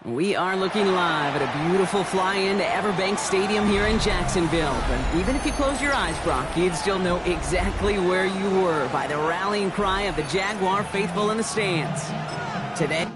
We are looking live at a beautiful fly-in to Everbank Stadium here in Jacksonville. But even if you close your eyes, Brock, you'd still know exactly where you were by the rallying cry of the Jaguar faithful in the stands. Today...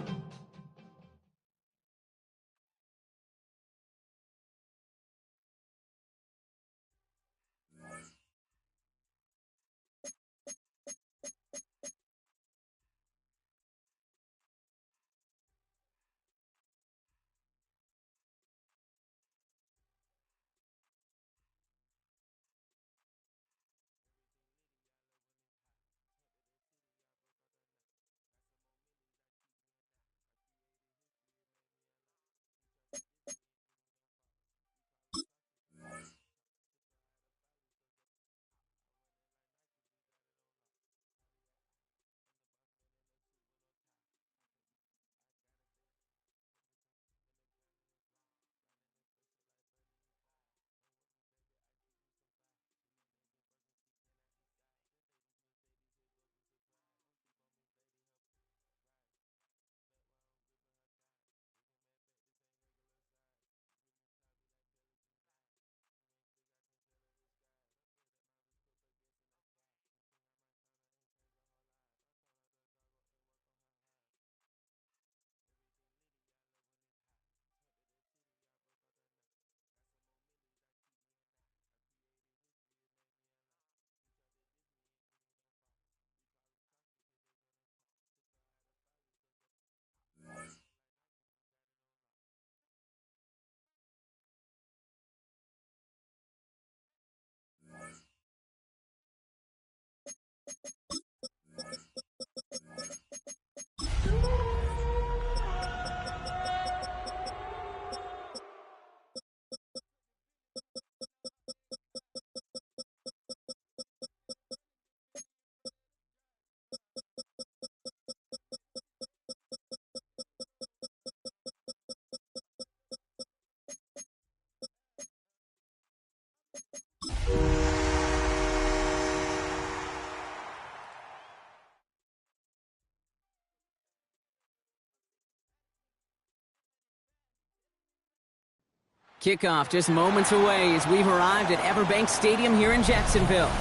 Kickoff just moments away as we've arrived at Everbank Stadium here in Jacksonville.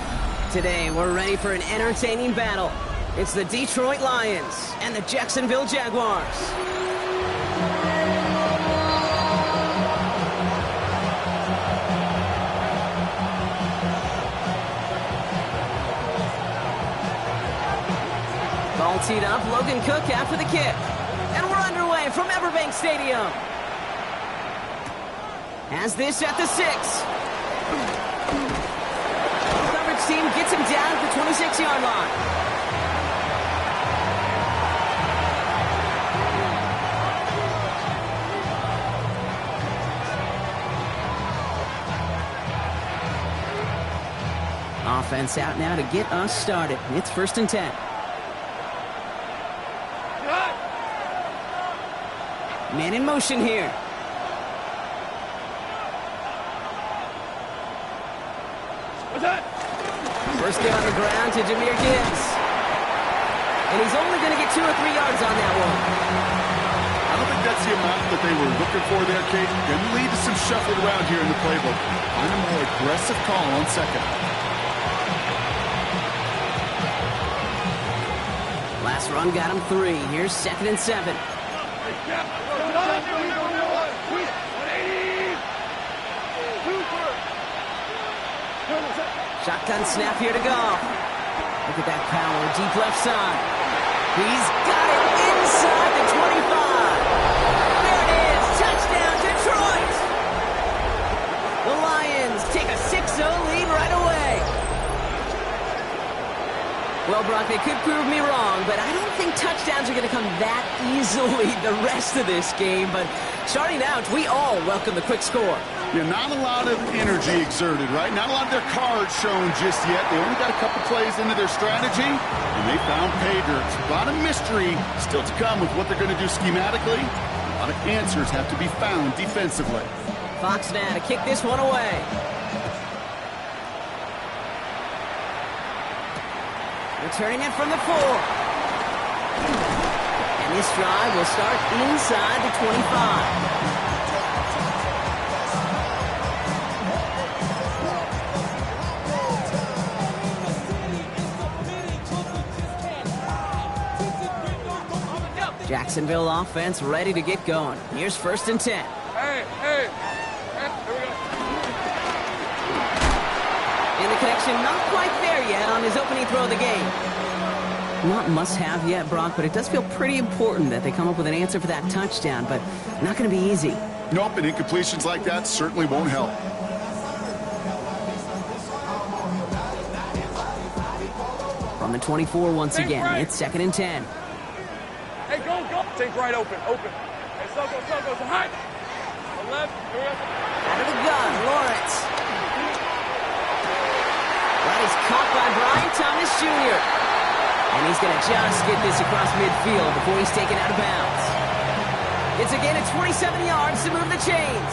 Today, we're ready for an entertaining battle. It's the Detroit Lions and the Jacksonville Jaguars. Ball teed up, Logan Cook after the kick. And we're underway from Everbank Stadium. Has this at the 6. Coverage team gets him down at the 26-yard line. Offense out now to get us started. It's 1st and 10. Man in motion here. First down on the ground to Jahmyr Gibbs. And he's only going to get 2 or 3 yards on that one. I don't think that's the amount that they were looking for there, Kate. Going to lead to some shuffling around here in the playbook. Find a more aggressive call on second. Last run got him 3. Here's 2nd and 7. Shotgun snap here to go. Look at that power, deep left side. He's got it inside the 25. There it is, touchdown Detroit. The Lions take a 6-0 lead right away. Well, Brock, they could prove me wrong, but I don't think touchdowns are going to come that easily the rest of this game. But starting out, we all welcome the quick score. Yeah, not a lot of energy exerted, right? Not a lot of their cards shown just yet. They only got a couple plays into their strategy, and they found pay dirt. A lot of mystery still to come with what they're going to do schematically. A lot of answers have to be found defensively. Fox now to kick this one away. Returning it from the 4. And this drive will start inside the 25. Jacksonville offense ready to get going. Here's 1st and 10. Hey, here we go. And the connection not quite there yet on his opening throw of the game. Not must-have yet, Brock, but it does feel pretty important that they come up with an answer for that touchdown, but not going to be easy. Nope, and incompletions like that certainly won't help. From the 24 once again, right. It's 2nd and 10. Hey, go. Think right, open. Hey, so high. Left. Here we go. Out of the gun, Lawrence. That is caught by Brian Thomas Jr. And he's going to just get this across midfield before he's taken out of bounds. It's a gain of 27 yards to move the chains.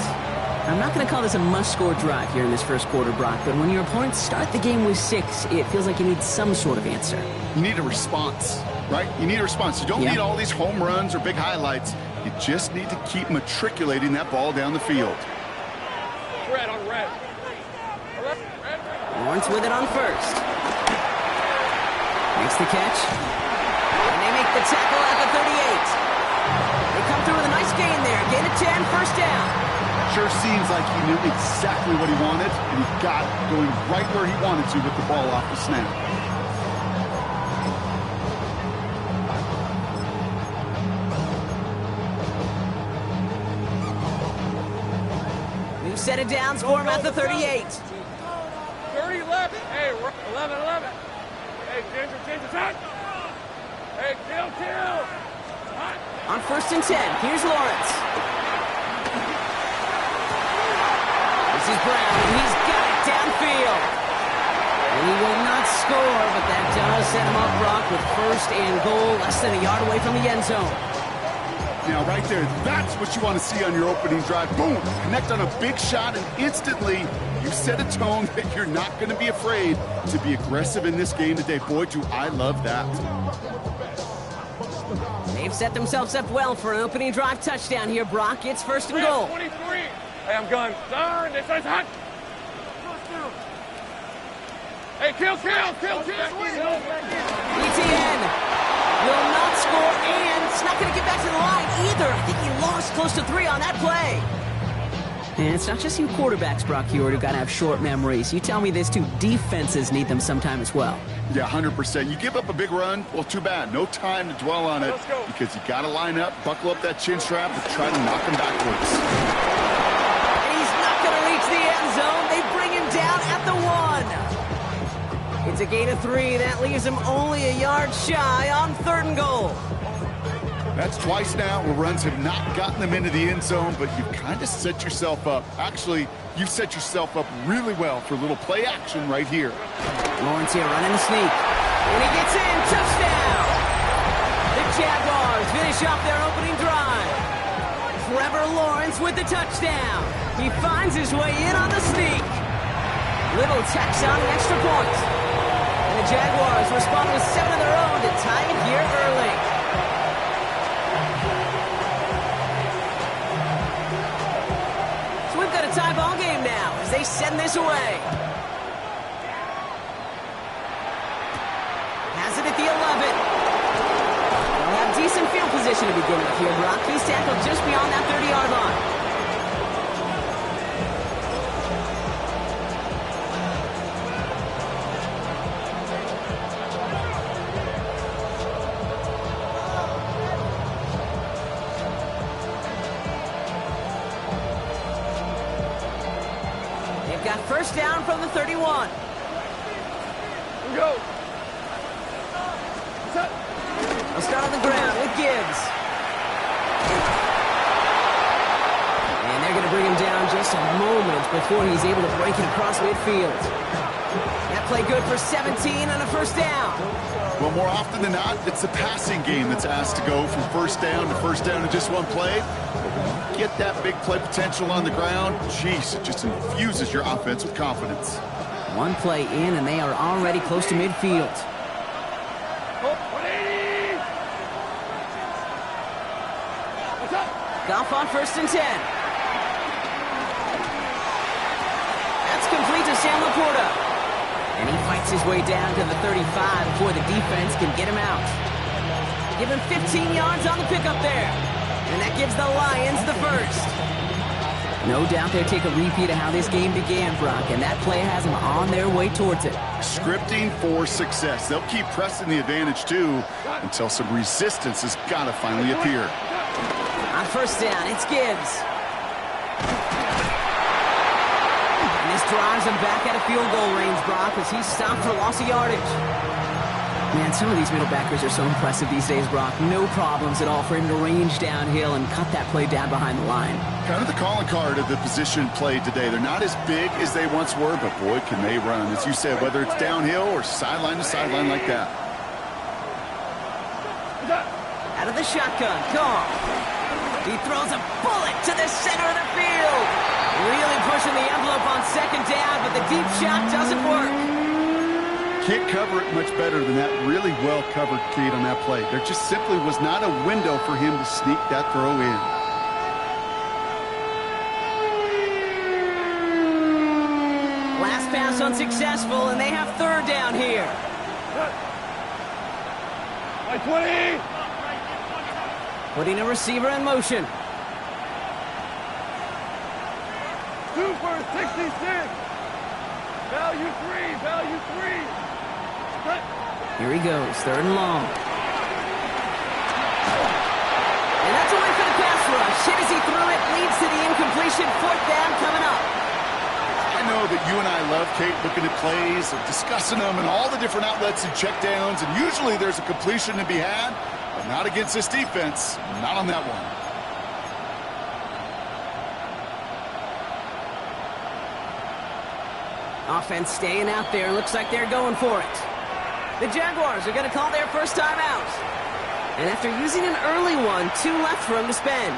I'm not going to call this a must-score drive here in this first quarter, Brock, but when your opponents start the game with 6, it feels like you need some sort of answer. You need a response, right? You need a response. You don't need all these home runs or big highlights. You just need to keep matriculating that ball down the field. Red on red. Lawrence with it on 1st. Makes the catch. And they make the tackle at the 38. They come through with a nice gain there. Gain of 10, 1st down. Sure seems like he knew exactly what he wanted, and he got it going right where he wanted to with the ball off the snap. New set of downs for him at the 38. 30 left. Hey, 11. Hey, Ginger, touch. Hey, kill. On 1st and 10, here's Lawrence. This is Brown, and he's got it downfield. And he will not score, but that does set him up, Brock, with 1st and goal, less than a yard away from the end zone. Now, right there, that's what you want to see on your opening drive. Boom! Connect on a big shot, and instantly you set a tone that you're not going to be afraid to be aggressive in this game today. Boy, do I love that. They've set themselves up well for an opening drive touchdown here, Brock. It's 1st and goal. 23. Hey, I'm gone. Darn, this is hot. Hey, kill. ETN will not score, and it's not going to get back to the line either. I think he lost close to 3 on that play. And it's not just you quarterbacks, Brock Hewitt, who got to have short memories. You tell me this too, defenses need them sometime as well. Yeah, 100%. You give up a big run, well, too bad. No time to dwell on it because you got to line up, buckle up that chin strap, and try to knock him backwards. He's not going to reach the end zone. They bring him down at the 1. It's a gain of 3. That leaves him only a yard shy on 3rd and goal. That's twice now where runs have not gotten them into the end zone, but you've kind of set yourself up. Actually, you've set yourself up really well for a little play action right here. Lawrence here running the sneak. And he gets in. Touchdown! The Jaguars finish off their opening drive. Trevor Lawrence with the touchdown. He finds his way in on the sneak. Little tacks on an extra point. And the Jaguars respond with 7 of their own to tie it here early. Tie ball game now as they send this away. Has it at the 11. position to begin with here, Brock. He's tackled just beyond that 30-yard line. They've got first down from the 31. Here we go. They'll start on the ground with Gibbs. And they're going to bring him down just a moment before he's able to break it across midfield. That play good for 17 and a first down. Well, more often than not, it's the passing game that's asked to go from first down in just one play. Get that big play potential on the ground. Jeez, it just infuses your offense with confidence. One play in, and they are already close to midfield. Goff on first and 10. That's complete to Sam Laporta. And he fights his way down to the 35 before the defense can get him out. Give him 15 yards on the pickup there. And that gives the Lions the first. No doubt they'll take a repeat of how this game began, Brock, and that play has them on their way towards it. Scripting for success. They'll keep pressing the advantage, too, until some resistance has got to finally appear. On first down, it's Gibbs. And this drives him back out of field goal range, Brock, as he's stopped for loss of yardage. Man, some of these middle backers are so impressive these days, Brock. No problems at all for him to range downhill and cut that play down behind the line. Kind of the calling card of the position played today. They're not as big as they once were, but boy, can they run. As you said, whether it's downhill or sideline to sideline like that. Out of the shotgun, Goff. He throws a bullet to the center of the field. Really pushing the envelope on second down, but the deep shot doesn't work. Can't cover it much better than that really well-covered kid on that play. There just simply was not a window for him to sneak that throw in. Last pass unsuccessful, and they have third down here. By 20. Putting a receiver in motion. 2 for 66. Value 3. Value 3. Here he goes, third and long. And that's away for the pass rush. Hit as he threw it, leads to the incompletion. Fourth down coming up. I know that you and I love, Kate, looking at plays and discussing them and all the different outlets and checkdowns, and usually there's a completion to be had, but not against this defense. Not on that one. Offense staying out there. Looks like they're going for it. The Jaguars are going to call their first time out. And after using an early one, 2 left for them to spend.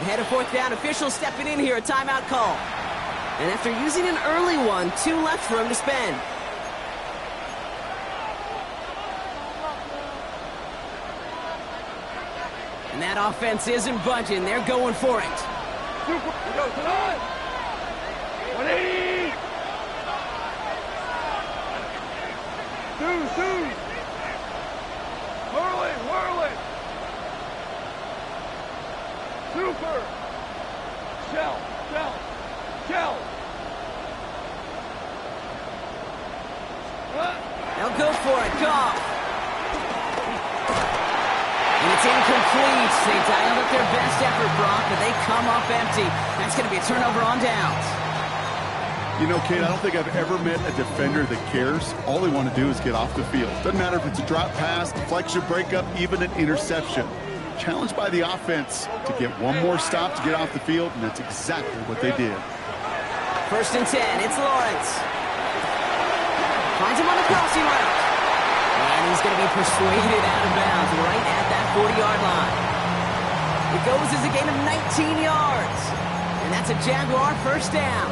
Ahead of fourth down, officials stepping in here, a timeout call. And after using an early one, 2 left for him to spend. And that offense isn't budging. They're going for it. Super. We go tonight. 180. Two. Whirling. Super. Shell. They'll go for it. Goff. And it's incomplete. They dialed up their best effort, Brock, but they come up empty. That's going to be a turnover on downs. You know, Kate, I don't think I've ever met a defender that cares. All they want to do is get off the field. Doesn't matter if it's a drop pass, deflection, breakup, even an interception. Challenged by the offense to get one more stop to get off the field, and that's exactly what they did. 1st and 10. It's Lawrence. Finds him on the crossing route. And he's going to be persuaded out of bounds right at that 40-yard line. It goes as a gain of 19 yards. And that's a Jaguar 1st down.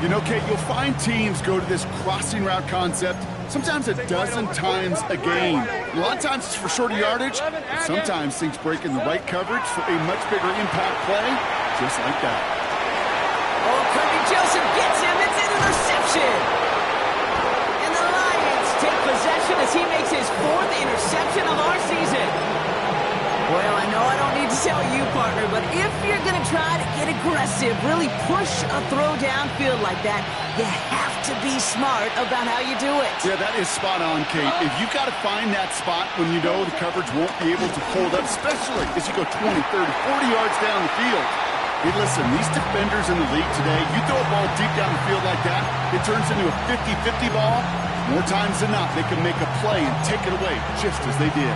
You know, Kate, you'll find teams go to this crossing route concept sometimes a dozen times a game. A lot of times it's for shorter yardage, but sometimes things break in the right coverage for a much bigger impact play, just like that. Oh, Kirby Joseph gets him. It's an interception. And the Lions take possession as he makes his 4th interception of our season. Well, I know I don't need to tell you, partner, but if you're going to try to get aggressive, really push a throw downfield like that, you have to be smart about how you do it. Yeah, that is spot on, Kate. If you've got to find that spot when you know the coverage won't be able to hold up, especially as you go 20, 30, 40 yards down the field. Hey, listen, these defenders in the league today, you throw a ball deep down the field like that, it turns into a 50-50 ball. More times than not, they can make a play and take it away just as they did.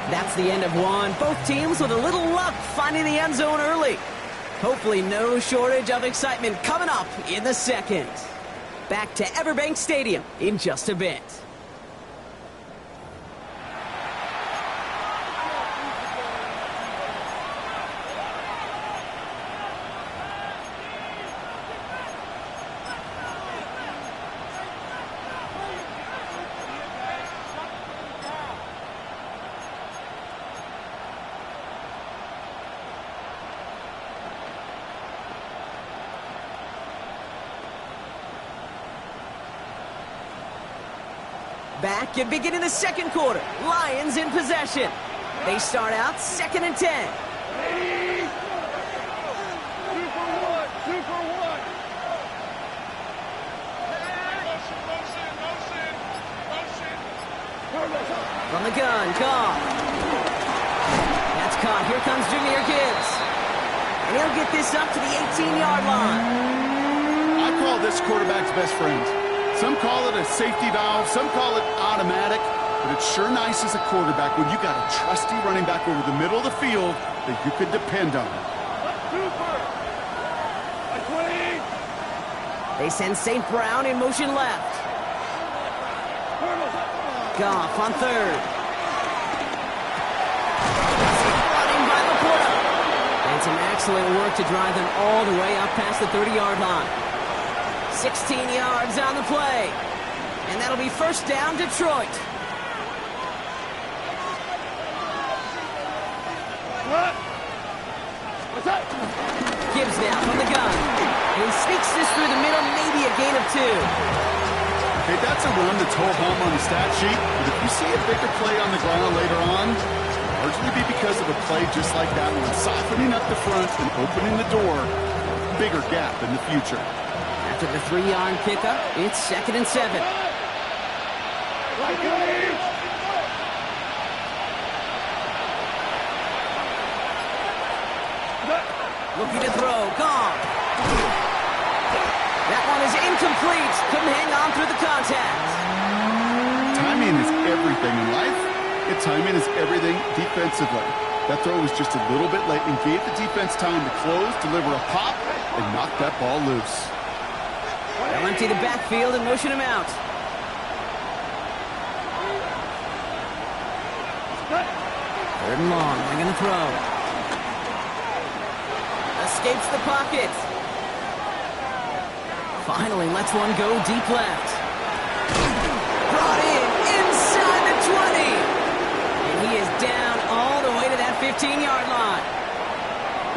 That's the end of one. Both teams with a little luck finding the end zone early. Hopefully no shortage of excitement coming up in the 2nd. Back to Everbank Stadium in just a bit. Back and beginning the 2nd quarter. Lions in possession. They start out 2nd and 10. Super one. Motion. From the gun, Goff. That's caught. Here comes Jahmyr Gibbs. And he'll get this up to the 18-yard line. I call this quarterback's best friend. Some call it a safety valve, some call it automatic, but it's sure nice as a quarterback when you got a trusty running back over the middle of the field that you could depend on. Super. 20. They send St. Brown in motion left. Goff on 3rd. Running by Laporta. And some excellent work to drive them all the way up past the 30-yard line. 16 yards on the play. And that'll be 1st down, Detroit. What's up? Gibbs now from the gun. And he sneaks this through the middle, maybe a gain of 2. Okay, that's a run that's ho-hum on the stat sheet, but if you see a bigger play on the ground later on, it'll largely be because of a play just like that one, softening up the front and opening the door, bigger gap in the future. After the 3-yard pickup, it's 2nd and 7. Looking to throw. Goff. That one is incomplete. Couldn't hang on through the contact. Timing is everything in life, and timing is everything defensively. That throw was just a little bit late and gave the defense time to close, deliver a pop, and knock that ball loose. They'll empty the backfield and motion him out. Third and long. They're going to throw. Escapes the pocket. Finally lets one go deep left. Brought in inside the 20. And he is down all the way to that 15-yard line.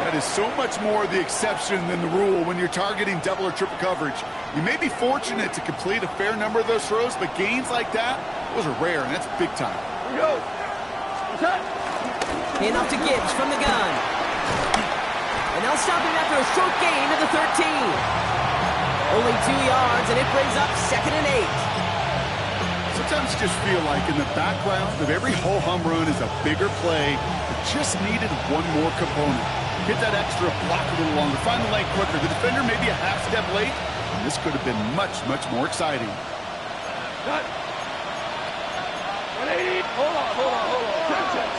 That is so much more the exception than the rule when you're targeting double or triple coverage. You may be fortunate to complete a fair number of those throws, but gains like that, those are rare, and that's big time. Here we go. And off to Gibbs from the gun. And they'll stop him after a short gain to the 13. Only 2 yards, and it brings up 2nd and 8. Sometimes you just feel like in the background of every ho-hum run is a bigger play that just needed one more component. Hit that extra block a little longer, find the lane quicker. The defender may be a half step late, and this could have been much, much more exciting. Cut. 180. Hold on. Check.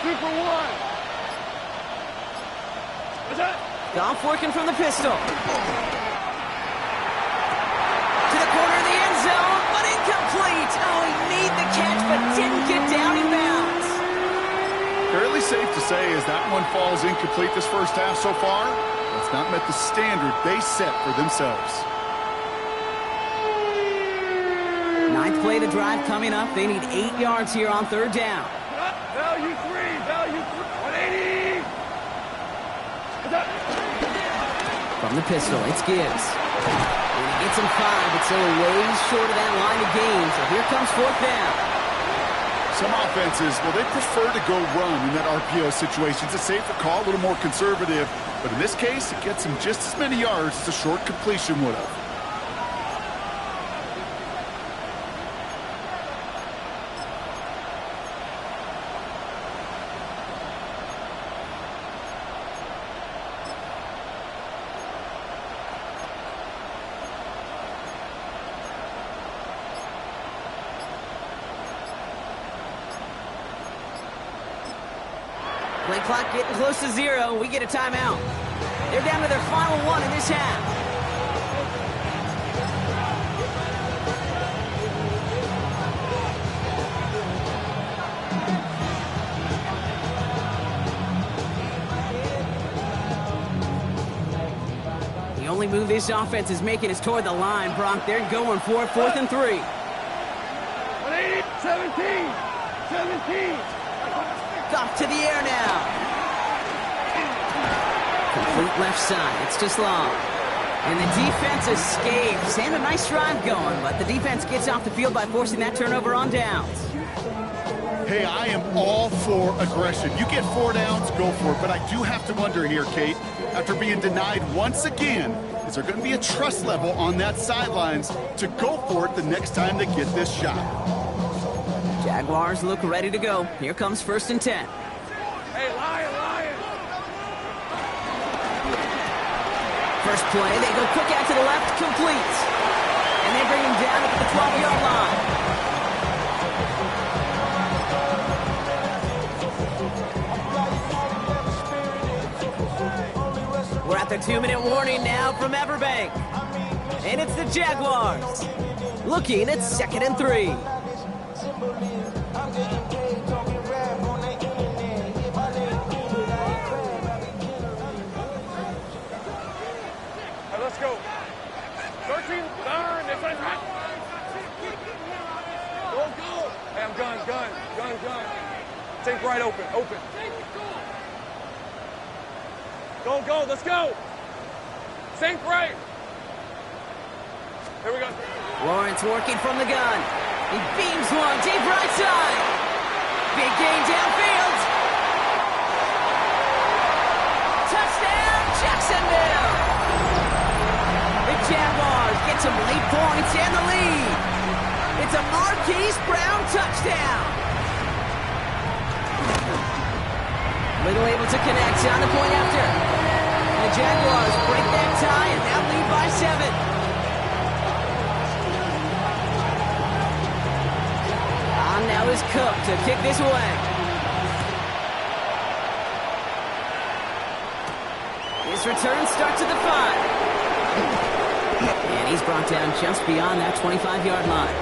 2 for 1. What's that? Goff working from the pistol. To the corner of the end zone, but incomplete. Oh, he made the catch, but didn't get down in bounds. Fairly safe to say as that one falls incomplete this first half so far, it's not met the standard they set for themselves. 9th play of the drive coming up. They need 8 yards here on 3rd down. Value 3. 180. From the pistol, it's Gibbs. And he gets him 5, but still a ways short of that line of gain. So here comes 4th down. Some offenses, well, they prefer to go run in that RPO situation. It's a safer call, a little more conservative. But in this case, it gets him just as many yards as a short completion would have. Play clock getting close to 0. We get a timeout. They're down to their final 1 in this half. The only move this offense is making is toward the line, Brock. They're going for it, 4th and 3. 180. 17. Off to the air now. Complete left side. It's just long. And the defense escapes. And a nice drive going, but the defense gets off the field by forcing that turnover on downs. Hey, I am all for aggression. You get 4 downs, go for it. But I do have to wonder here, Kate, after being denied once again, is there going to be a trust level on that sidelines to go for it the next time they get this shot? Jaguars look ready to go. Here comes 1st and 10. Hey, Lion. First play, they go quick out to the left, complete. And they bring him down at the 12-yard line. We're at the 2-minute warning now from Everbank. And it's the Jaguars. Looking at 2nd and 3. Let's go. 13, darn, that's right. Go. Hey, I'm gun. Think right, open. Go, let's go. Think right. Here we go. Lawrence working from the gun. He beams one deep right side. Big gain downfield. Touchdown, Jacksonville. The Jaguars get some late points and the lead. It's a Marquise Brown touchdown. Little able to connect on the point after. The Jaguars break that tie and now lead by 7. On now is Cook to kick this away. His return starts at the 5. And he's brought down just beyond that 25-yard line.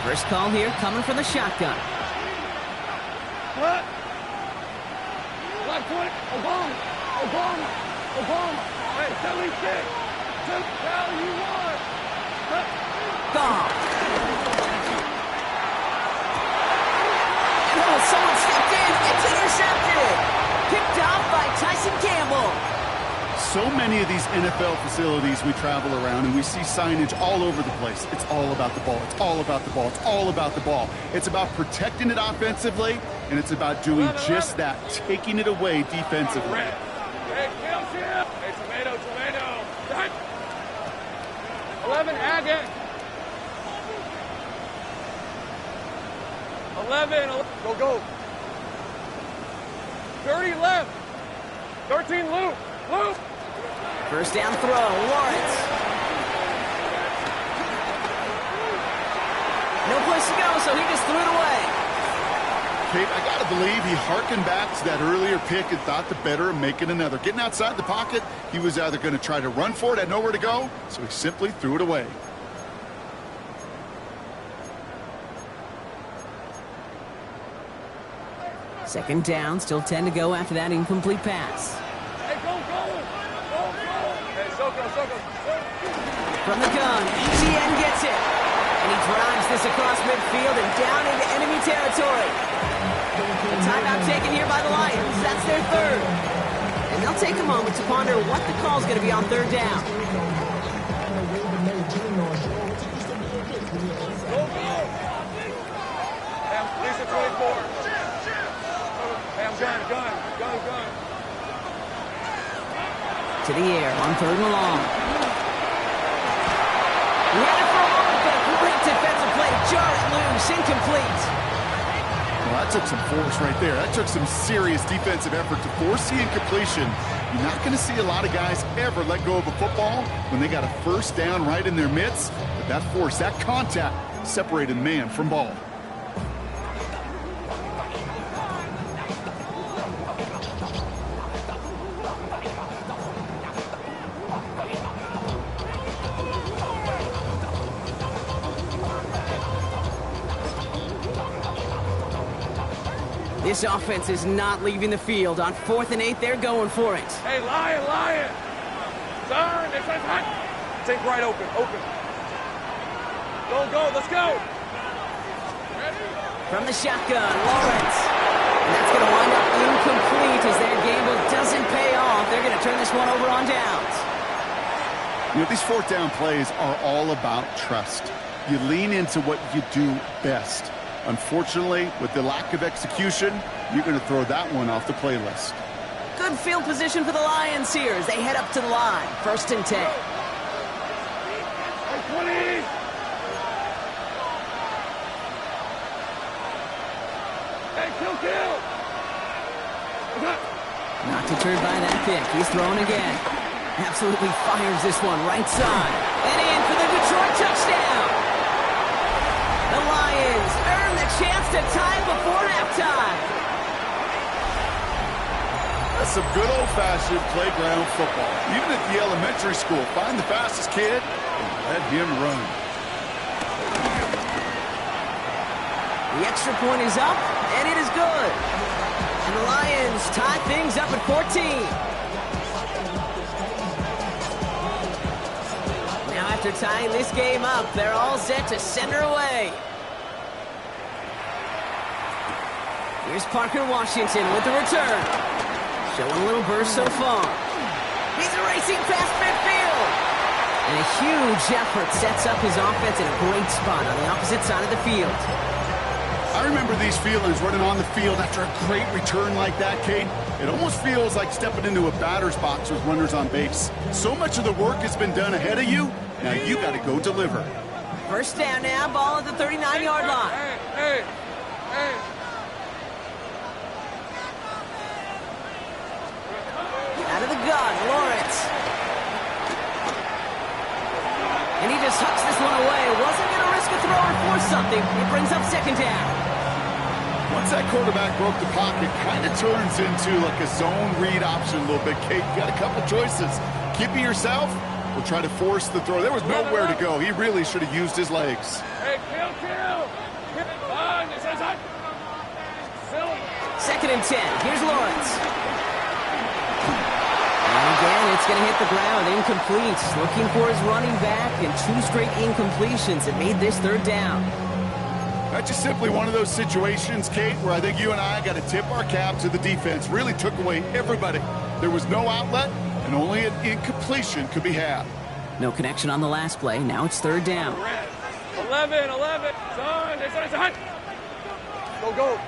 First call here coming from the shotgun. What? Black 20. Obama. Hey, 76. Tell you what. Gone. Oh, someone stepped in. It's intercepted. Picked off by Tyson Campbell. So many of these NFL facilities we travel around and we see signage all over the place. It's all about the ball. It's all about the ball. It's all about the ball. It's about protecting it offensively, and it's about doing just that, taking it away defensively. Hey, kill. Hey, tomato. Right. 11, Agate. 11. Go. 30 left. 13, loop. First down throw, Lawrence. No place to go, so he just threw it away. Kate, I got to believe he hearkened back to that earlier pick and thought the better of making another. Getting outside the pocket, he was either going to try to run for it, had nowhere to go, so he simply threw it away. Second down, still 10 to go after that incomplete pass. Hey, go. Hey, Soko. From the gun, ETN gets it. And he drives this across midfield and down into enemy territory. The timeout taken here by the Lions. That's their third. And they'll take a moment to ponder what the call's going to be on third down. Go. Hey, Lisa 24. Hey, I'm gun. To the air on third and long. He had it for a moment, but a great defensive play. Jar it loose, incomplete. Well, that took some force right there. That took some serious defensive effort to force the incompletion. You're not going to see a lot of guys ever let go of a football when they got a first down right in their midst. But that force, that contact, separated man from ball. This offense is not leaving the field. On 4th and 8, they're going for it. Hey, Lion. Turn. It's hot. Take right open. Go. Let's go. Ready? From the shotgun, Lawrence. And that's going to wind up incomplete as their gamble doesn't pay off. They're going to turn this one over on downs. You know, these fourth down plays are all about trust. You lean into what you do best. Unfortunately, with the lack of execution, you're going to throw that one off the playlist. Good field position for the Lions here as they head up to the line. 1st and 10. Hey, 20. Hey, kill. Not deterred by that pick. He's throwing again. Absolutely fires this one right side. And in for the Detroit touchdown. The Lions earn the chance to tie before halftime. That's some good old-fashioned playground football. Even at the elementary school, find the fastest kid and let him run. The extra point is up, and it is good. And the Lions tie things up at 14. Now after tying this game up, they're all set to send her away. Here's Parker Washington with the return. Showing a little burst so far. He's racing past midfield. And a huge effort sets up his offense in a great spot on the opposite side of the field. I remember these feelings running on the field after a great return like that, Kate. It almost feels like stepping into a batter's box with runners on base. So much of the work has been done ahead of you. Now you got to go deliver. First down now, ball at the 39-yard line. Hey. Out of the gun, Lawrence. And he just hucks this one away. Wasn't going to risk a throw or force something. It brings up second down. Once that quarterback broke the pocket, kind of turns into like a zone read option a little bit. Kate, you got a couple choices. Keep it yourself or try to force the throw. There was nowhere to go. He really should have used his legs. Hey, kill. Second and 10. Here's Lawrence. And again, it's going to hit the ground. Incomplete. Looking for his running back, and 2 straight incompletions that made this third down. That's just simply one of those situations, Kate, where I think you and I got to tip our cap to the defense. Really took away everybody. There was no outlet, and only an incompletion could be had. No connection on the last play. Now it's third down. 11. Son, it's a hunt. Go.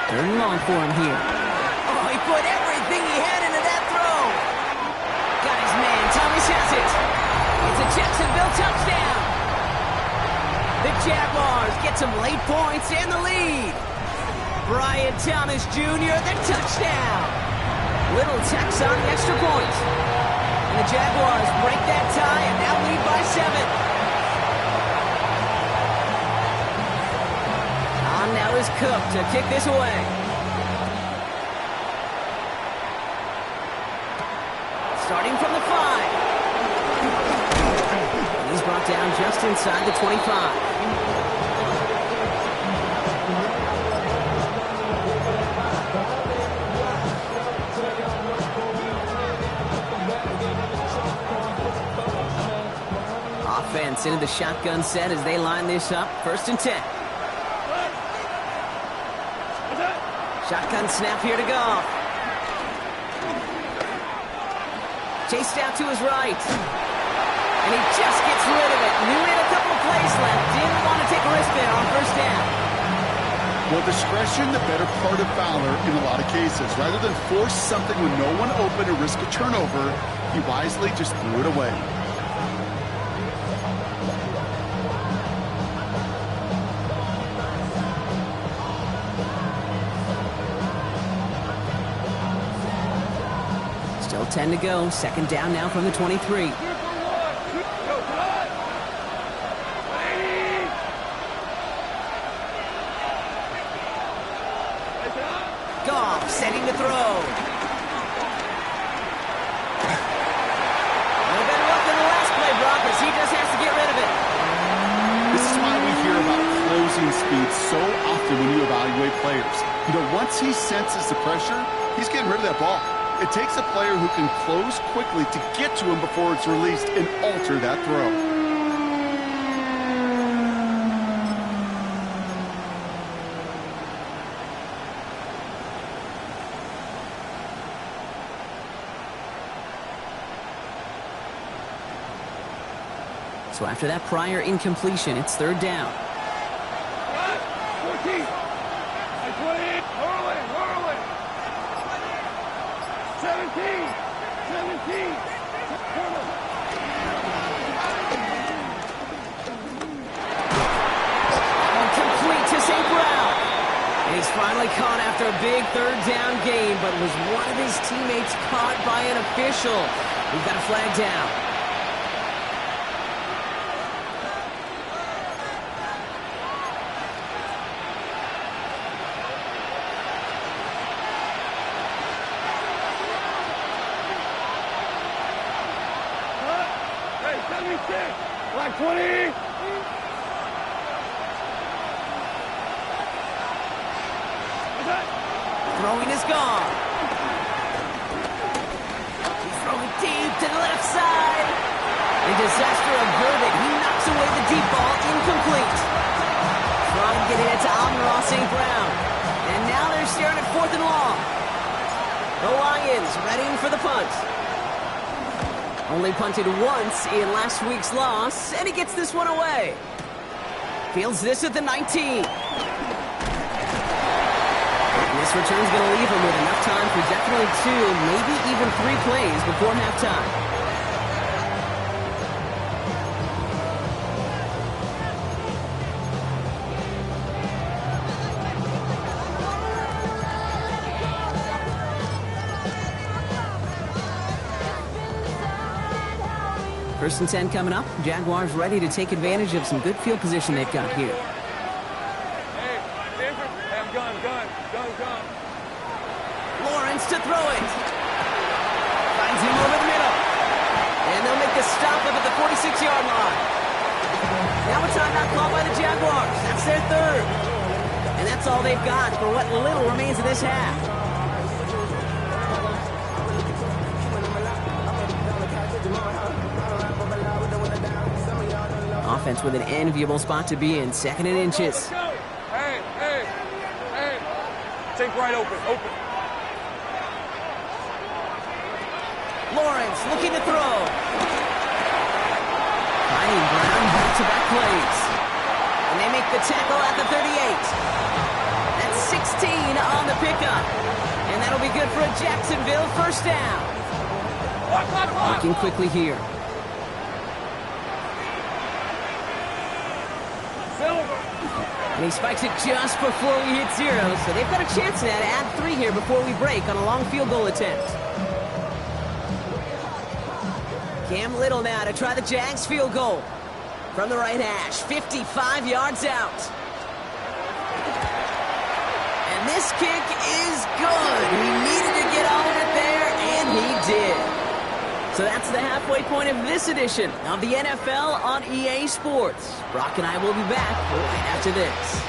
Third and long for him here. Oh, he put everything he had into that throw. Got his man. Thomas has it. It's a Jacksonville touchdown. The Jaguars get some late points and the lead. Brian Thomas Jr., the touchdown. Little tacks on the extra point. And the Jaguars break that tie and now lead by 7. On now is Cook to kick this away. Starting from the 5. He's brought down just inside the 25. Offense into the shotgun set as they line this up. First and 10. Shotgun snap here to Goff. Chased out to his right. And he just gets rid of it. Knew he had a couple of plays left. Didn't want to take a risk there on first down. Well, discretion, the better part of valor in a lot of cases. Rather than force something with no one open or risk a turnover, he wisely just threw it away. Still 10 to go. Second down now from the 23. Goff setting the throw. No better luck than the last play, Brock, as he just has to get rid of it. This is why we hear about closing speed so often when you evaluate players. You know, once he senses the pressure, he's getting rid of that ball. It takes a player who can close quickly to get to him before it's released and alter that throw. So after that prior incompletion, it's third down. 14. 20. Hurling. 17. Complete to St. Brown. And he's finally caught after a big third down game, but was one of his teammates caught by an official? We've got a flag down. Like 20. Throwing is gone. He's throwing deep to the left side. A disaster averted. He knocks away the deep ball, incomplete. Trying to get it to Amon-Ra St. Brown. And now they're staring at 4th and long. The Lions readying for the punt. Only punted once in last week's loss, and he gets this one away. Fields this at the 19. And this return's going to leave him with enough time for definitely 2, maybe even 3 plays before halftime. First and 10 coming up. Jaguars ready to take advantage of some good field position they've got here. Hey, gun. Lawrence to throw it. Finds him over the middle. And they'll make the stop up at the 46-yard line. Now a timeout called by the Jaguars. That's their third. And that's all they've got for what little remains of this half. Offense with an enviable spot to be in. 2nd and inches. Hey. Take right open. Lawrence looking to throw. Finding Brown back-to-back plays. And they make the tackle at the 38. That's 16 on the pickup. And that'll be good for a Jacksonville first down. Working quickly here. And he spikes it just before we hit 0, so they've got a chance now to add 3 here before we break on a long field goal attempt. Cam Little now to try the Jags field goal. From the right hash, 55 yards out. And this kick is good. He needed to get all of it there, and he did. So that's the halfway point of this edition of the NFL on EA Sports. Brock and I will be back right after this.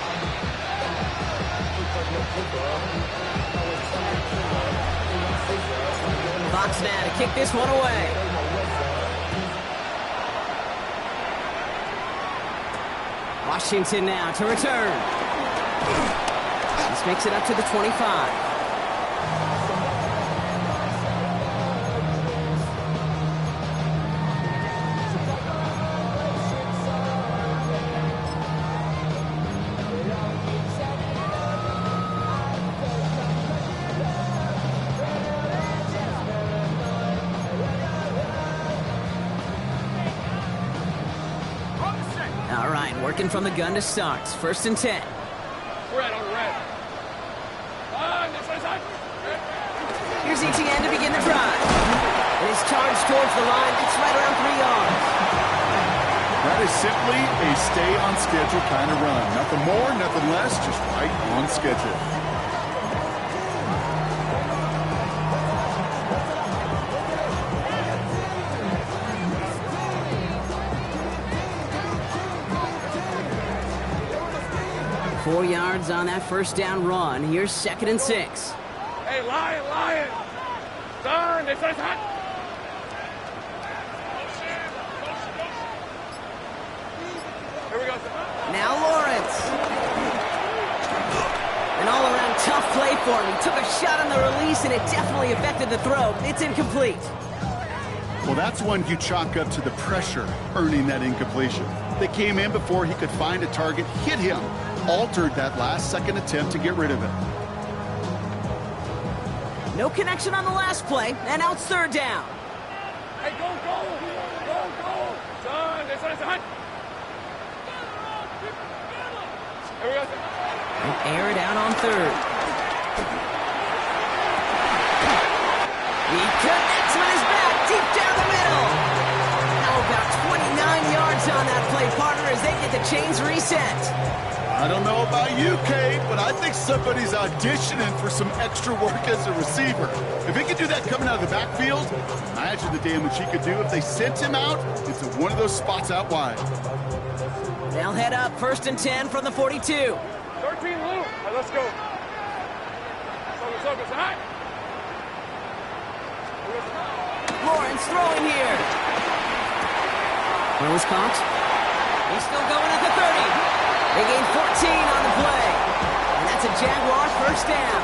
Fox now to kick this one away. Washington now to return. This makes it up to the 25. Working from the gun to start. 1st and 10. Red on red. Here's ETN to begin the drive. And he's charged towards the line. It's right around 3 yards. That is simply a stay on schedule kind of run. Nothing more, nothing less, just right on schedule. Four yards on that first down run. Here's 2nd and 6. Hey, Lion! Turn! This is hot! Here we go. Now Lawrence. An all-around tough play for him. He took a shot on the release, and it definitely affected the throw. It's incomplete. Well, that's one you chalk up to the pressure earning that incompletion. They came in before he could find a target, hit him, altered that last-second attempt to get rid of it. No connection on the last play, and now it's 3rd down. Hey, go! Son, this is hot! Here we go. And air it out on 3rd. He connects with his back deep down the middle. Now about 29 yards on that play, partner, as they get the chains reset. I don't know about you, Kate, but I think somebody's auditioning for some extra work as a receiver. If he could do that coming out of the backfield, imagine the damage he could do if they sent him out into one of those spots out wide. They'll head up 1st and 10 from the 42. 13 loop. All right, let's go. So high. Lawrence throwing here. Well, was caught. He's still going at the 30. They gain 14 on the play. And that's a Jaguar first down.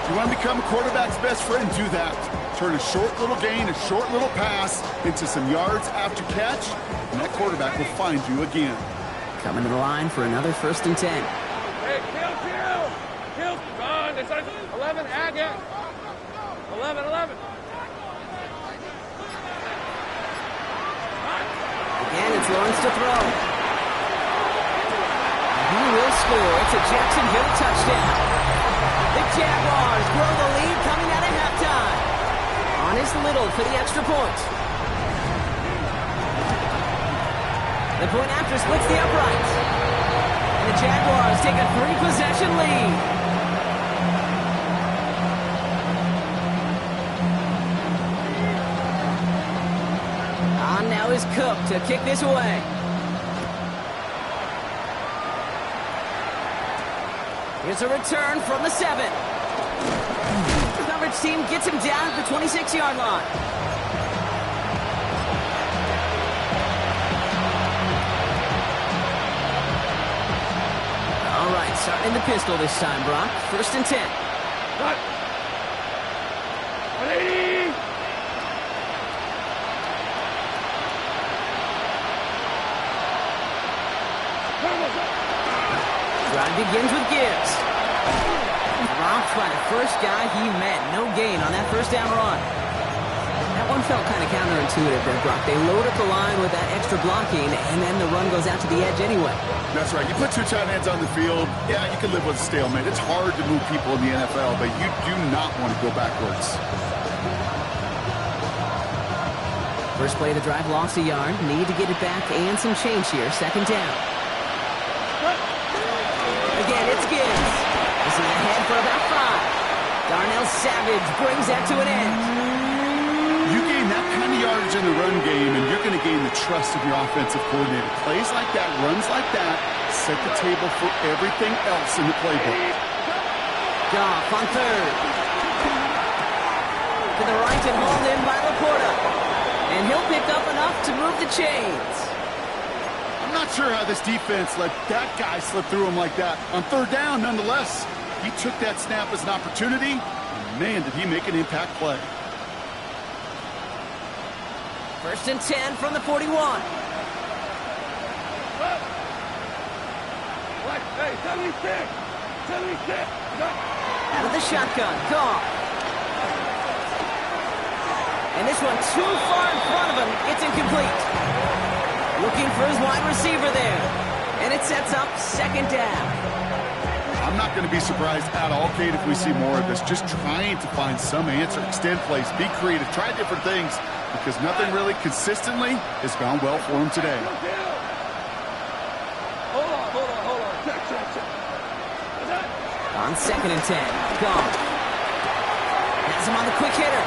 You want to become a quarterback's best friend, do that. Turn a short little gain, a short little pass into some yards after catch, and that quarterback will find you again. Coming to the line for another 1st and 10. Hey, kill. Run. It's 11, Agate. 11. Again, it's Lawrence to throw. He will score. It's a Jacksonville touchdown. The Jaguars grow the lead coming out of halftime. On is Little for the extra point. The point after splits the uprights. And the Jaguars take a 3-possession lead. On now is Cook to kick this away. Here's a return from the 7. Coverage team gets him down at the 26-yard line. All right, starting in the pistol this time, Brock. 1st and 10. Cut. 180. Drive begins with Gibbs. Dropped by the first guy he met. No gain on that first down run. That one felt kind of counterintuitive there, Brock. They load up the line with that extra blocking, and then the run goes out to the edge anyway. That's right. You put 2 tight ends on the field, yeah, you can live with a stalemate. It's hard to move people in the NFL, but you do not want to go backwards. First play of the drive, lost a yard. Need to get it back and some change here. 2nd down. Again, it's Gibbs. This is ahead for about 5. Darnell Savage brings that to an end. You gain that kind of yardage in the run game, and you're going to gain the trust of your offensive coordinator. Plays like that, runs like that, set the table for everything else in the playbook. Goff on 3rd. To the right and hauled in by Laporta. And he'll pick up enough to move the chains. I'm not sure how this defense let that guy slip through him like that. On 3rd down, nonetheless, he took that snap as an opportunity. And man, did he make an impact play. 1st and 10 from the 41. Hey, 76. 76. Out of the shotgun, Goff. And this one too far in front of him. It's incomplete. Looking for his wide receiver there. And it sets up 2nd down. I'm not going to be surprised at all, Kate, if we see more of this. Just trying to find some answer, extend plays, be creative, try different things, because nothing really consistently has gone well for him today. Hold on. Check. On 2nd and 10, Goff. Has him on the quick hitter.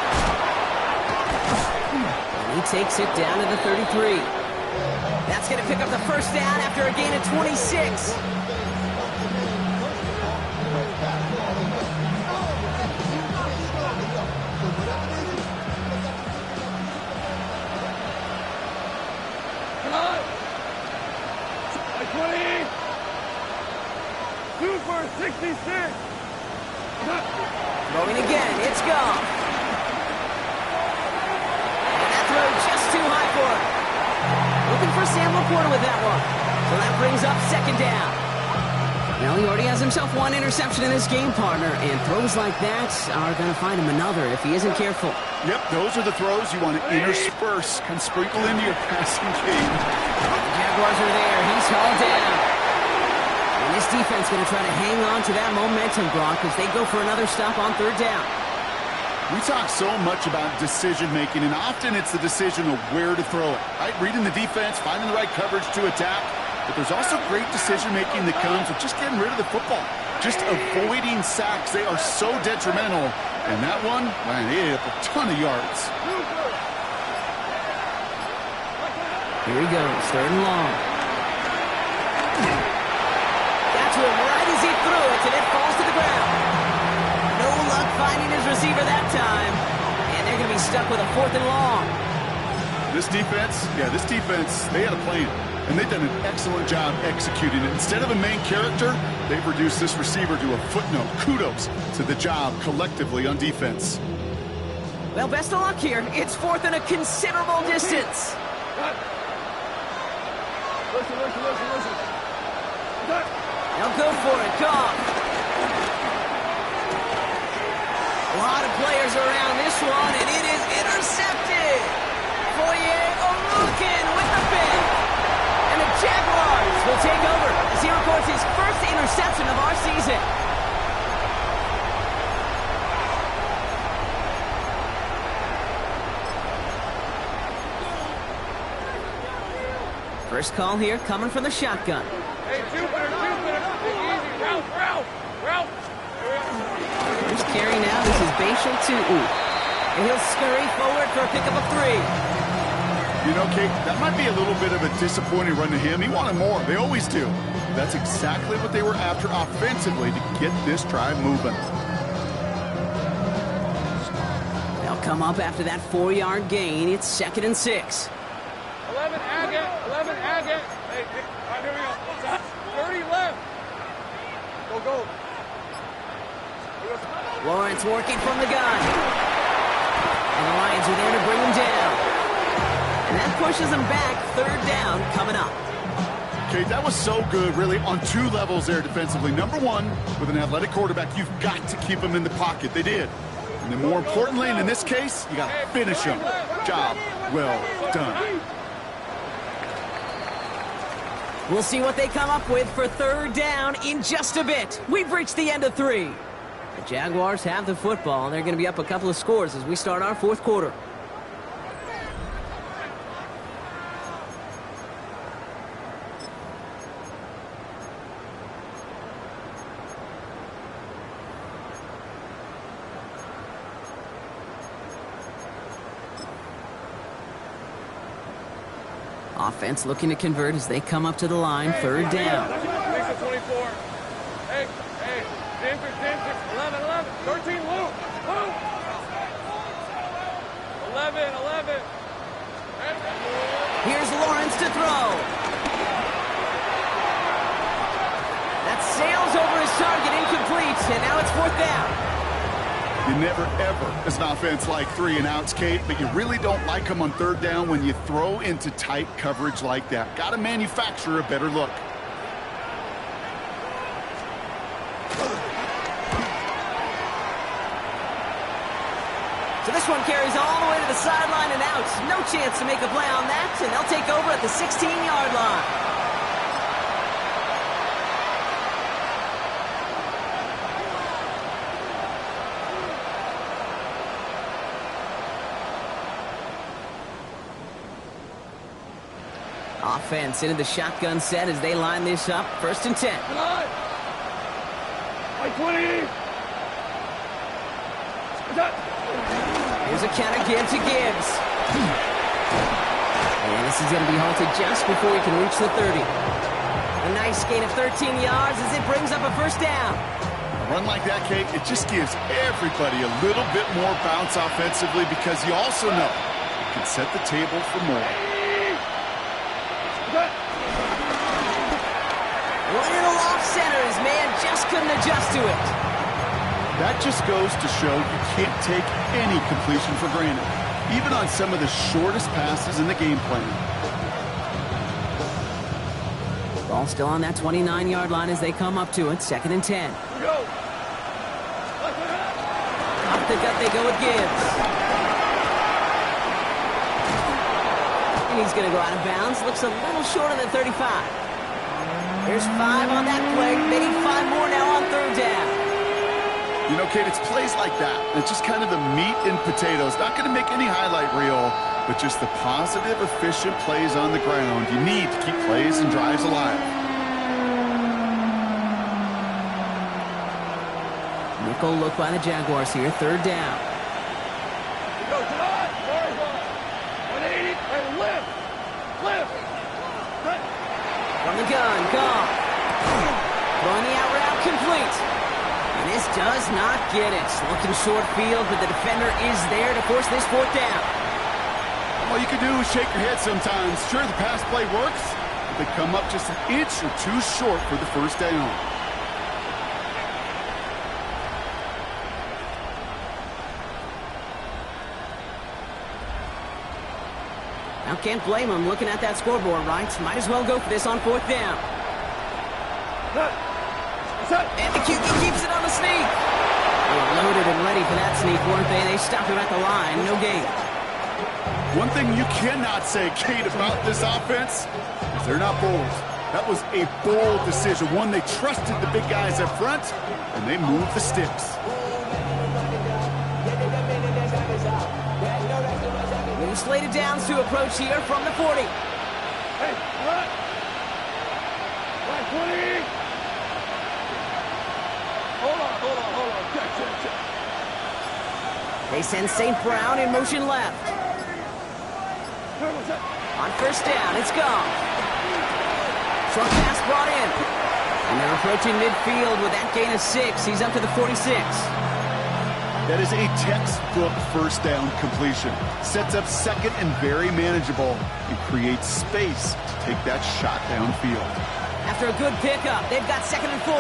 And he takes it down to the 33. That's going to pick up the 1st down after a gain of 26. Like 20. 2 for 66. Throwing again, it's Goff. And that throw just too high for him. Looking for Sam Laporta with that one. So that brings up 2nd down. Well, he already has himself 1 interception in his game, partner, and throws like that are going to find him another if he isn't careful. Yep, those are the throws you want to intersperse, kind of sprinkle into your passing game. The Jaguars are there. He's hauled down. And this defense going to try to hang on to that momentum, Brock, as they go for another stop on 3rd down. We talk so much about decision-making, and often it's the decision of where to throw it, right? Reading the defense, finding the right coverage to attack. But there's also great decision-making that comes with just getting rid of the football, just avoiding sacks. They are so detrimental. And that one, man, it hit a ton of yards. Here he goes, 3rd and long. Got to him right as he threw it, and it falls to the ground. No luck finding his receiver that time. And they're going to be stuck with a 4th and long. This defense, they had a plan. And they've done an excellent job executing it. Instead of a main character, they've reduced this receiver to a footnote. Kudos to the job collectively on defense. Well, best of luck here. It's 4th and a considerable distance. Listen. Now go for it, Goff. A lot of players around this one, and it is intercepted. Foye Oluokun with the pick. And the Jaguars will take over as he records his 1st interception of our season. First call here coming from the shotgun. Hey, Jupiter. Easy. Ralph. First carry now. This is Bashal Tutu. And he'll scurry forward for a pickup of 3. You know, Kate, that might be a little bit of a disappointing run to him. He wanted more. They always do. That's exactly what they were after offensively to get this drive moving. They'll come up after that 4-yard gain. It's 2nd and 6. 11 Agate. 11 Agate. Hey, all right, here we go. 30 left. Go. Lawrence working from the gun. And the Lions are there to bring him down. And that pushes him back. 3rd down coming up. Okay, that was so good, really, on 2 levels there defensively. Number one, with an athletic quarterback, you've got to keep him in the pocket. They did. And then more importantly, and in this case, you got to finish him. Job well done. We'll see what they come up with for 3rd down in just a bit. We've reached the end of 3. The Jaguars have the football. They're going to be up a couple of scores as we start our 4th quarter. Offense looking to convert as they come up to the line. 3rd down. 24. Hey, Denver, 11, 13, Luke. 11. Here's Lawrence to throw. That sails over his target, incomplete, and now it's 4th down. You never, ever, as an offense, like 3 and outs, Kate, but you really don't like them on 3rd down when you throw into tight coverage like that. Got to manufacture a better look. So this one carries all the way to the sideline and out. No chance to make a play on that, and they'll take over at the 16-yard line. Offense into the shotgun set as they line this up. 1st and 10. Like 20. Here's a counter give to Gibbs. And this is going to be halted just before he can reach the 30. A nice gain of 13 yards as it brings up a 1st down. A run like that, Kate, it just gives everybody a little bit more bounce offensively because you also know it can set the table for more. Little off center. His man just couldn't adjust to it. That just goes to show you can't take any completion for granted, even on some of the shortest passes in the game plan. Ball still on that 29-yard line as they come up to it. 2nd and 10. Go. Off the gut they go with Gibbs. And he's going to go out of bounds. Looks a little short of the 35. There's 5 on that play. They need 5 more now on 3rd down. You know, Kate, it's plays like that. It's just kind of the meat and potatoes. Not going to make any highlight reel, but just the positive, efficient plays on the ground. You need to keep plays and drives alive. Nickel look by the Jaguars here. 3rd down. Go, tonight. 180. And lift. From the gun, gone. Throwing the out route complete. And this does not get it. Looking short field, but the defender is there to force this 4th down. All you can do is shake your head sometimes. Sure, the pass play works, but they come up just an inch or 2 short for the 1st down. Now can't blame him looking at that scoreboard, right? Might as well go for this on 4th down. And the QB keeps it on the sneak. They were loaded and ready for that sneak, weren't they? They stopped him at the line. No gain. One thing you cannot say, Kate, about this offense is they're not bold. That was a bold decision. One, they trusted the big guys up front, and they moved the sticks. New slated downs to approach here from the 40. Hey, what? 20. Hold on. Check. They send St. Brown in motion left. On 1st down, it's gone. Short pass brought in. And they're approaching midfield with that gain of 6. He's up to the 46. That is a textbook first down completion. Sets up second and very manageable and creates space to take that shot downfield. After a good pickup, they've got 2nd and 4.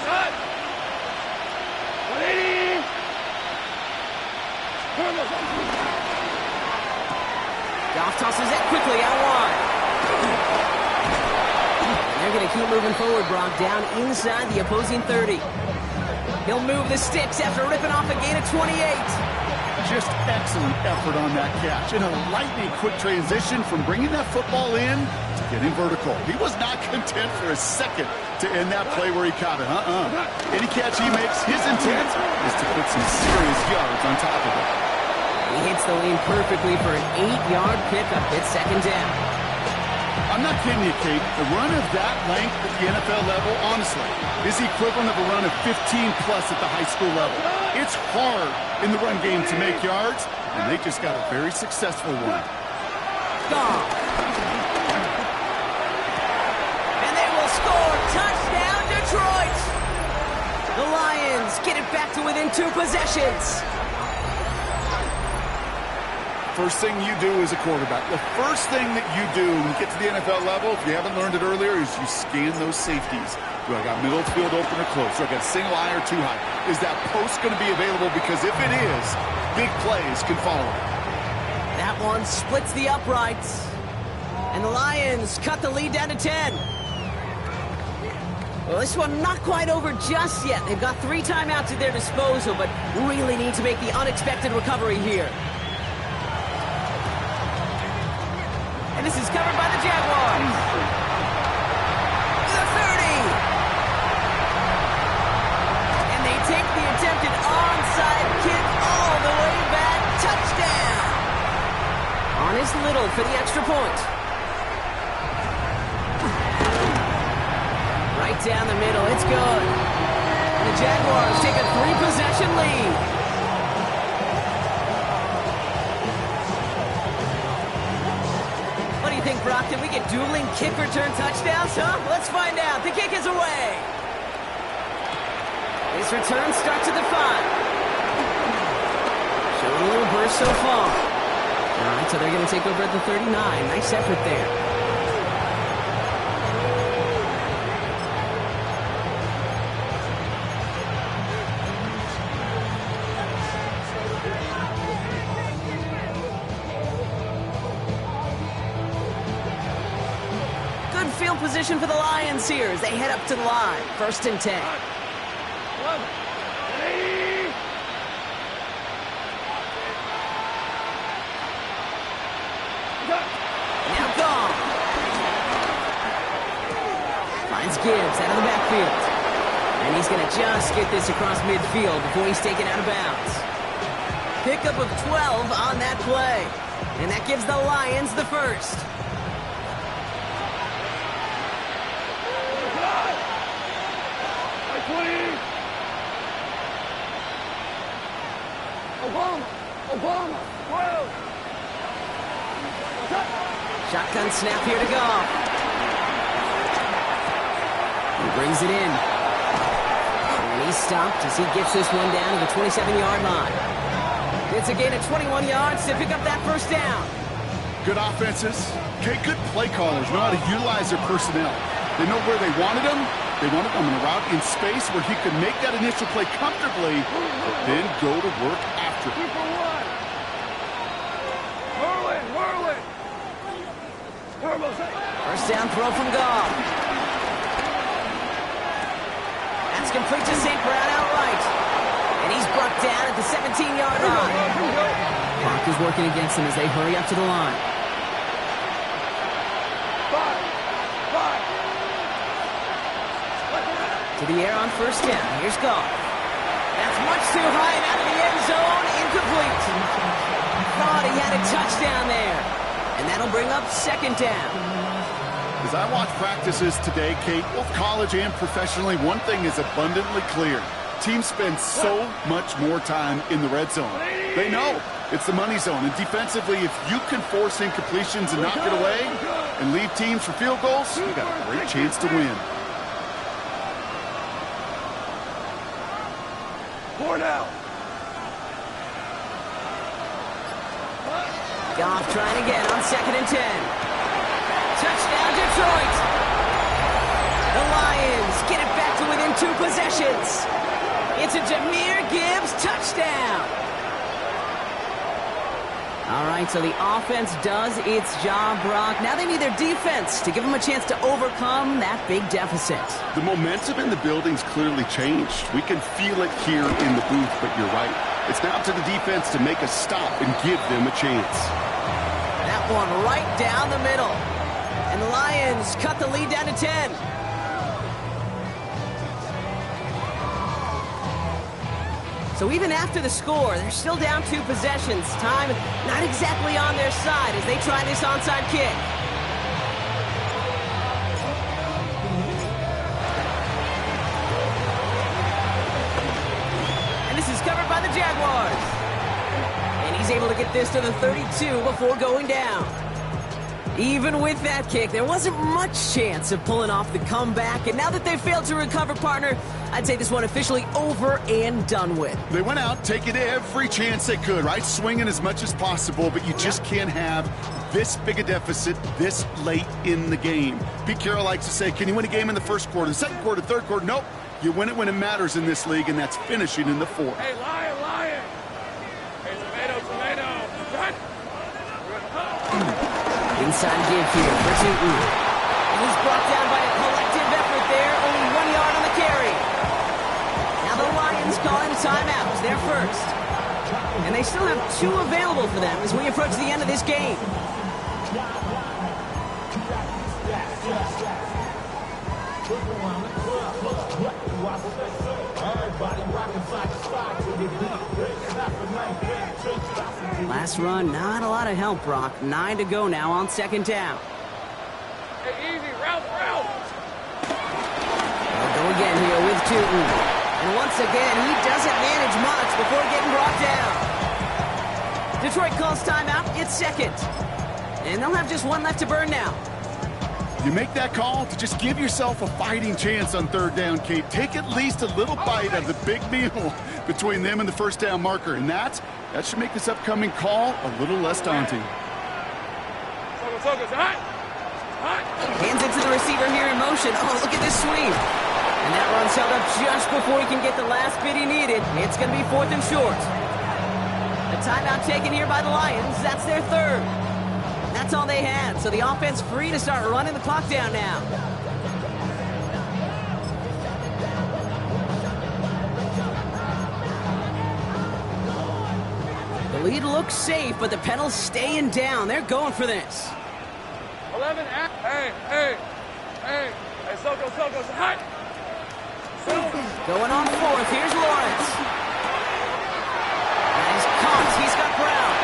Shot. 180. Goff tosses that quickly out wide. They're going to keep moving forward, Brock, down inside the opposing 30. He'll move the sticks after ripping off a gain of 28. Just excellent effort on that catch. In a lightning quick transition from bringing that football in to getting vertical. He was not content for a second to end that play where he caught it. Any catch he makes, his intent is to put some serious yards on top of it. He hits the lane perfectly for an 8-yard pickup. It's 2nd down. I'm not kidding you, Kate. The run of that length at the NFL level, honestly, is the equivalent of a run of 15-plus at the high school level. It's hard in the run game to make yards, and they just got a very successful one. Gone. And they will score. Touchdown, Detroit! The Lions get it back to within 2 possessions. First thing you do as a quarterback, the first thing that you do when you get to the NFL level, if you haven't learned it earlier, is you scan those safeties. Do I got middle of the field open or close? Do I got a single eye or 2 high? Is that post going to be available? Because if it is, big plays can follow. That one splits the uprights. And the Lions cut the lead down to 10. Well, this one not quite over just yet. They've got 3 timeouts at their disposal, but really need to make the unexpected recovery here. And this is covered by the Jaguars. The 30. And they take the attempted onside kick all the way back. Touchdown. On his little for the extra point. Right down the middle. It's good. And the Jaguars take a 3-possession lead. Think, Brock, did we get dueling kick return touchdowns, huh? Let's find out. The kick is away. This return starts at the 5. Showing a little burst so far. All right, so they're going to take over at the 39. Nice effort there. Field position for the Lions here as they head up to the line. 1st and 10. Now gone. Finds Gibbs out of the backfield. And he's going to just get this across midfield before he's taken out of bounds. Pickup of 12 on that play. And that gives the Lions the 1st. Obama, shotgun snap here to go. He brings it in. And he's stopped as he gets this one down to the 27-yard line. It's a gain of 21 yards to pick up that 1st down. Good offenses. Okay, good play callers know how to utilize their personnel. They know where they wanted them. They wanted them in a route in space where he could make that initial play comfortably, but then go to work after. First down throw from Goff. That's complete to St. Brown outright. And he's brought down at the 17-yard line. Clock is working against them as they hurry up to the line. 5. To the air on 1st down. Here's Goff. That's much too high and out of the end zone. Incomplete. Thought he had a touchdown there. And that'll bring up 2nd down. As I watch practices today, Kate, both college and professionally, one thing is abundantly clear. Teams spend so much more time in the red zone. They know it's the money zone. And defensively, if you can force incompletions and knock it away, and leave teams for field goals, you got a great chance to win. 4 now. Goff trying again on 2nd and 10. Touchdown, Detroit. The Lions get it back to within 2 possessions. It's a Jahmyr Gibbs touchdown. All right, so the offense does its job, Brock. Now they need their defense to give them a chance to overcome that big deficit. The momentum in the building's clearly changed. We can feel it here in the booth, but you're right. It's now up to the defense to make a stop and give them a chance. That one right down the middle. And the Lions cut the lead down to 10. So even after the score, they're still down 2 possessions. Time not exactly on their side as they try this onside kick. And this is covered by the Jaguars. And he's able to get this to the 32 before going down. Even with that kick, there wasn't much chance of pulling off the comeback. And now that they failed to recover, partner, I'd say this one officially over and done with. They went out taking every chance they could, right? Swinging as much as possible, but you just can't have this big a deficit this late in the game. Pete Carroll likes to say, can you win a game in the first quarter, the second quarter, third quarter? Nope. You win it when it matters in this league, and that's finishing in the 4th. Hey, Lion, Lion. Hey, tomato. Run. Inside give here for Tootin. He's brought down by a collective effort there, only 1 yard on the carry. Now the Lions calling timeouts, they're first. And they still have 2 available for them as we approach the end of this game. Last run, not a lot of help, Brock. 9 to go now on 2nd down. Hey, easy, route. They'll go again here with Tootin. And once again, he doesn't manage much before getting brought down. Detroit calls timeout. It's 2nd. And they'll have just 1 left to burn now. You make that call to just give yourself a fighting chance on 3rd down, Kate. Take at least a little bite of the big meal between them and the 1st down marker. And that should make this upcoming call a little less daunting. Focus, hot. Hands it to the receiver here in motion. Oh, look at this sweep. And that run's held up just before he can get the last bit he needed. It's going to be 4th and short. The timeout taken here by the Lions. That's their 3rd. That's all they had. So the offense free to start running the clock down now. The lead looks safe, but the pedal's staying down. They're going for this. 11, hey, Soko, hot. Going on 4th, here's Lawrence. And he's caught, he's got Brown.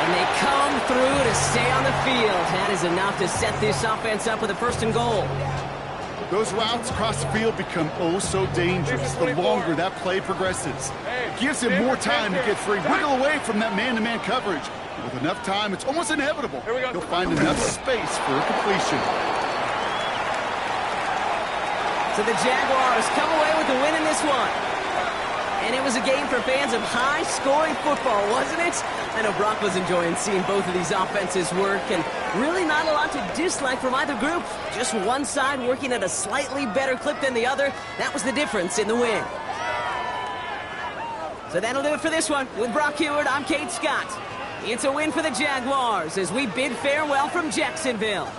And they come through to stay on the field. That is enough to set this offense up with a 1st and goal. Those routes across the field become oh so dangerous the longer that play progresses. It gives him more time to get free, wiggle away from that man-to-man coverage. With enough time, it's almost inevitable. He'll find enough space for a completion. So the Jaguars come away with the win in this one. And it was a game for fans of high-scoring football, wasn't it? I know Brock was enjoying seeing both of these offenses work, and really not a lot to dislike from either group. Just one side working at a slightly better clip than the other. That was the difference in the win. So that'll do it for this one. With Brock Heward, I'm Kate Scott. It's a win for the Jaguars as we bid farewell from Jacksonville.